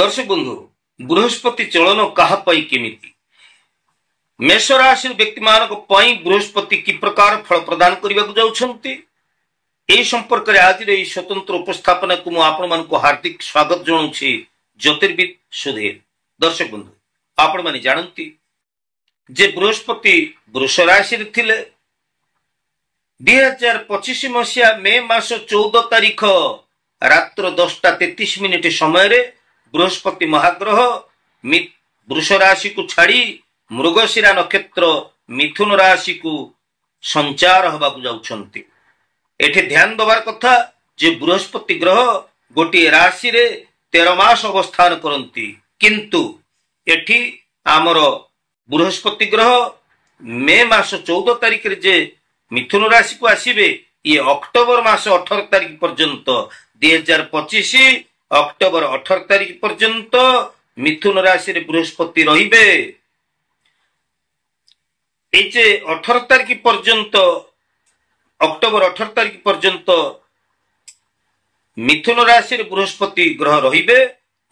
दर्शक बंधु बृहस्पति चलन काहापाई केमिति मेष राशि व्यक्ति मानक पई बृहस्पति की प्रकार फल प्रदान करने को जाउछंती ए संपर्क रे आज रे स्वतंत्र उपस्थापना को आपण मन को हार्दिक स्वागत जणाउछि ज्योतिर्विद सुधीर। दर्शक बंधु आपण माने जानंती जे बृहस्पति वृष राशि रे थिले 2025 मसिया मे मास 14 तारिख रात्र 10:33 समय रे बृहस्पति महाग्रह वृष राशि को छाड़ी मृगशिरा नक्षत्र मिथुन राशि को संचार हवा जाउछंती। एठे ध्यान दबार कथा जे बृहस्पति ग्रह गोटे राशि रे 13 मास अवस्थान करंती, किंतु एठी आमर बृहस्पति ग्रह मे मास 14 तारिख रे जे मिथुन राशि को आसीबे ये अक्टोबर मास 18 तारिख पर्यंत 2025 अक्टोबर 18 तारिख पर्यंत मिथुन राशि रे बृहस्पति रहिबे। ए जे 18 तारिख पर्यंत अक्टोबर 18 तारिख पर्यंत मिथुन राशि रे बृहस्पति ग्रह रहिबे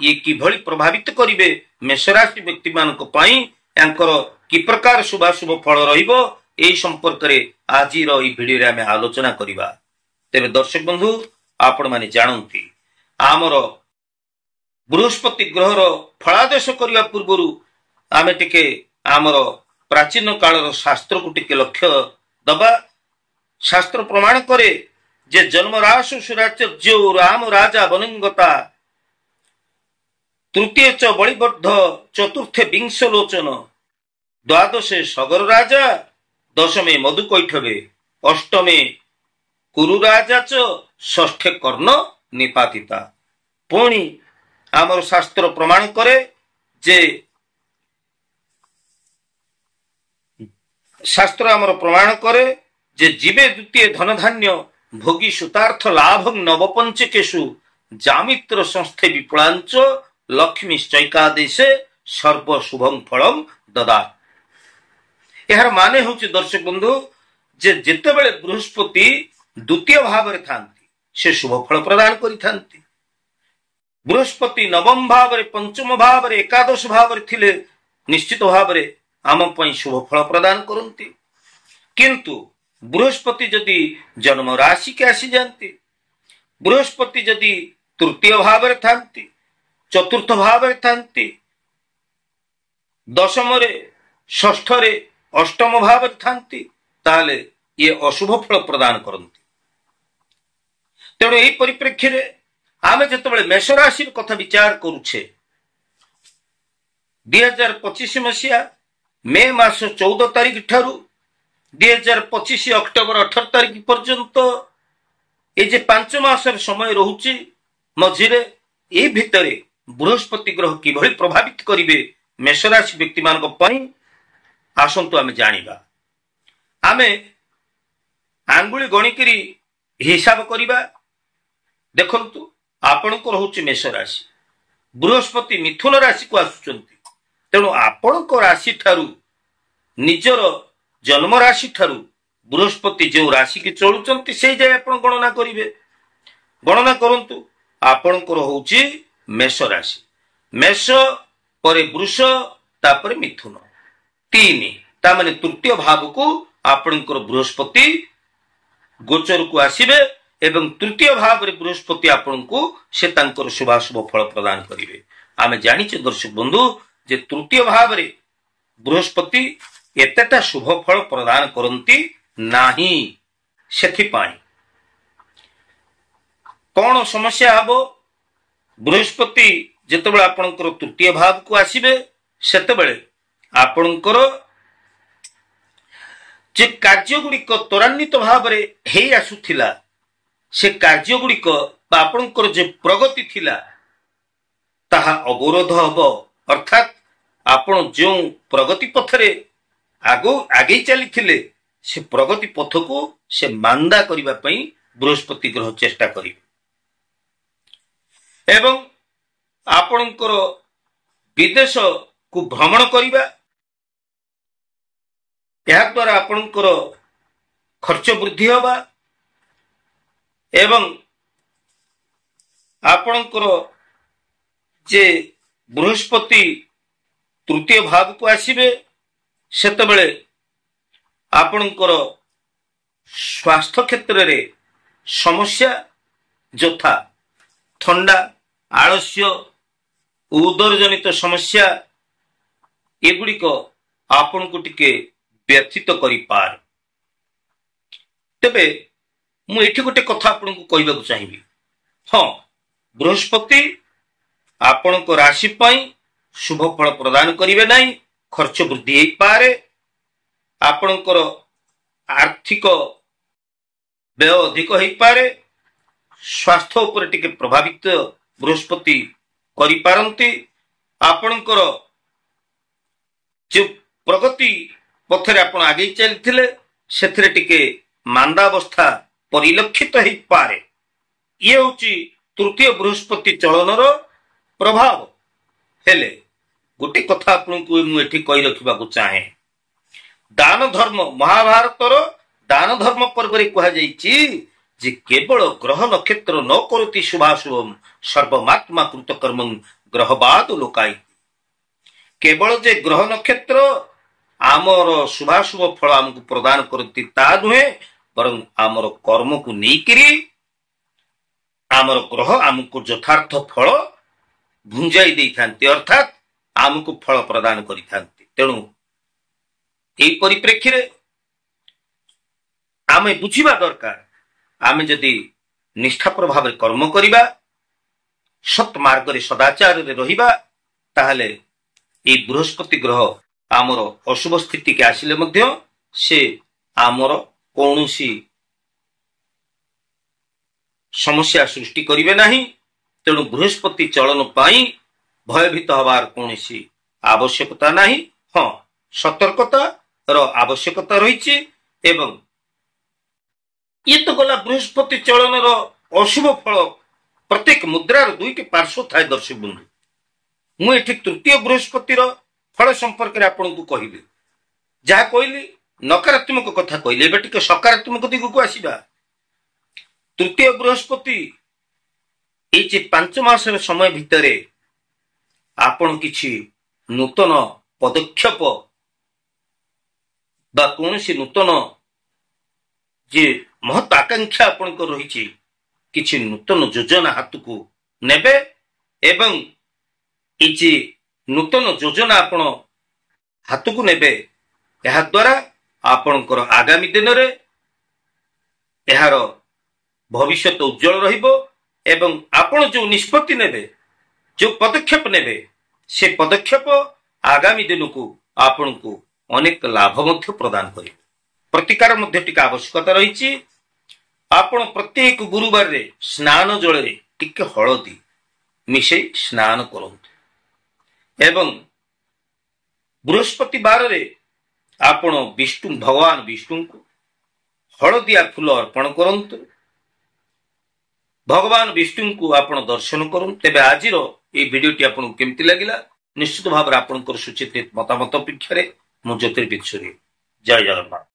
ये किभଳି प्रभावित करिवे मेष राशि व्यक्ति मानक पई यांकर कि प्रकार शुभाशुभ फल रहिबो एई संपर्क रे आजि रो ई वीडियो रे हमें आलोचना करिबा। तेबे दर्शक बंधु आपण माने जानंती आमर बृहस्पति ग्रह रो फलादेश करिवा पूर्वरु आमे टिके आमर प्राचीन कालर शास्त्र को टिके लक्ष्य दबा। शास्त्र प्रमाण करे जे जन्म राशि सुराचार्य राम राजा वनंगता तृतीय च बलिबद्ध चतुर्थे विंश लोचन द्वादशे सगर राजा दशमे मधु कैठवे अष्टमे कुरु राजा च षष्ठे कर्ण निपातिता। पुणी आमर शास्त्र प्रमाण करे जे शास्त्र आमर प्रमाण करे जे जीवे द्वितीय धन धान्य भोगी सुतार्थ लाभं नवपंचकेषु जामित्र संस्थे विपुलांच लक्ष्मीश्चैकादेशे सर्व शुभं फलम ददा। यार माने होची दर्शक बंधु जे जेतेबेले बृहस्पति द्वितीय भाव रे थांती से शुभ फल प्रदान करि थांती। बृहस्पति नवम भाव रे पंचम भाव रे एकादश भाव रे थिले निश्चित भाव रे आम पई शुभ फल प्रदान करंती, किंतु बृहस्पति जदि जन्म राशि के आसी जानती, बृहस्पति जदि तृतीय भाव रे थांती चतुर्थ भाव रे थांती दशम रे षष्ठ रे अष्टम भाव रे थांती ताले ये अशुभ फल प्रदान करंती। तेणु एही परिप्रेक्षी रे आमे जतबेले मेष राशि कथा विचार करूछे 2025 मसिया मे मास 14 तारिख ठारू 2025 अक्टोबर 18 तारिख पर्यंत ए जे 5 मास समय रहुची मझिरे ए भितरे बृहस्पति ग्रह किभଳି प्रभावित करिवे मेष राशि व्यक्ति मानक पई आसंतु आमे जानिबा। आमे आंगुली गणिकरी हिसाब करिबा। देखंतु आपनको रहुची मेष राशि बृहस्पति मिथुन राशि को आसुचंती, तेणु आपनको राशि ठारू निजर जन्म राशि ठारू बृहस्पति जो राशि की चलुचंती से जाय आपण गणना करिवे। गणना करंतु आपणकर होउची मेष राशि, मेष परे वृष तापरे मिथुन तीन ता माने तृतीय भाव को आपणकर बृहस्पति गोचर को आसीबे एवं तृतीय भाव रे बृहस्पति आपणको से तांकर शुभाशुभ फल प्रदान करिवे। आमे जानिचे दर्शक बंधु जे तृतीय भाव रे बृहस्पति एतेटा शुभ फल प्रदान करंती नाही। सेथिपाई कौन समस्या हबो बृहस्पति जेतेबेले आपणकर तृतीय भाव को आसीबे सेतेबेले आपणकर जे कार्य गुड़िक त्वरान्वित भाव रे हेई आसुथिला से कार्य गुड़िक आपणकर जे प्रगति थिला ताहा अवरोध हबो, अर्थात आपण जो प्रगति पथरे आगो आगे चली थिले से प्रगति पथ को से मांदा करिबा पई बृहस्पति ग्रह चेष्टा करिवे एवं आपणकर विदेश को भ्रमण करिबा या द्वारा आपणकर खर्च वृद्धि होबा एवं आपणकर जे बृहस्पति तृतीय भाव को आसिबे सेतबेले आपणकर स्वास्थ्य क्षेत्र रे समस्या यथा ठंडा आलस्य उदर जनित समस्या एगुड़िक आपण को टिके व्यथित करि पार। तेबे मु एठी गोटे कथा आपण को कहबा को चाहिबी। हाँ, बृहस्पति आपण को राशि पई शुभ फल प्रदान करिवे नाही, खर्च वृद्धि हेई पारे, आपणकर आर्थिक व्यय अधिक हेई पारे, स्वास्थ्य उपर टिके प्रभावित बृहस्पति करि पारंती, आपणकर जो प्रगति पथरे आपण आगे चलथिले सेथरे टिके मांदावस्था परिलक्षित हेई पारे। ये होची तृतीय बृहस्पति चलनर प्रभाव। हेले गोटे कथा आपण को मु एठी कहि रखिबा को चाहे, दान धर्म महाभारतर दान धर्म पर्व रे कहा जाईची जे केवल ग्रह नक्षत्र न करोति शुभाशुभम सर्वमात्मा कृत कर्मं ग्रहवाद लोकाई। केवल जे ग्रह नक्षत्र आमर शुभाशुभ फल आमको प्रदान करती ता नुहे, बरं आमर कर्म को नेइकरी आमर ग्रह आमको यथार्थ फल भुंजाई देई थांती, अर्थात आमको फल प्रदान करि थांती। तेणु एई परिप्रेक्षी रे आमे बुझिबा दरकार, आमे जदि निष्ठा प्रभाव कर्म करिबा, सत मार्ग रे सदाचार रे रहिबा, ताहले ए बृहस्पति ग्रह आमर अशुभ स्थिति के आसिले मध्य से आमर कौनसी समस्या सृष्टि करिवे नाही। तेणु बृहस्पति चलन पाई भयभीत हबार कौनसी आवश्यकता नाही। हाँ, सतर्कता रो आवश्यकता रही एवं ये तो गला बृहस्पति चलन रो अशुभ फल प्रत्येक मुद्रार दुईटी पार्श्व थाए दर्शक बंधु। मु एठी तृतीय बृहस्पति रो फल संपर्क रे आपन को कहिबे, जहा कहली नकारात्मक कथा कहली, एबे टिके सकारात्मक दिग को आसीबा। तृतीय बृहस्पति ए जे 5 मास समय भितरे आपन किछि नूतन पदक्षेप बा कोनसी नूतन जे महत आकांक्षा आपन को रहिछि, किछि नूतन योजना हाथ को नेबे एवं ए जे नूतन योजना आपण हाथ को नेबे, यह द्वारा आपणकर आगामी दिन रे यार भविष्य उज्जवल रहिबो एवं आपण जो निष्पत्ति नेबे, जो पदक्षेप नेबे, से पदक्षेप आगामी दिन को आपण को अनेक लाभ मध्य प्रदान करिबो। प्रतिकार मध्य टिका आवश्यकता रही। आपण प्रत्येक गुरुवार रे स्नान जल रे टिके हळदी मिसई स्नान करंतु एवं बृहस्पति बार रे आपण विष्णु भगवान विष्णु को हळदिया फूल अर्पण करंतु, भगवान विष्णु को आपण दर्शन करंतु। तेबे आजिर ए वीडियोटी आपण केमति लागिला निश्चित भाव आपणकर सूचित मतामत अपेक्षा रे मु ज्योतिर्विद सूर्य। जय जगन्नाथ।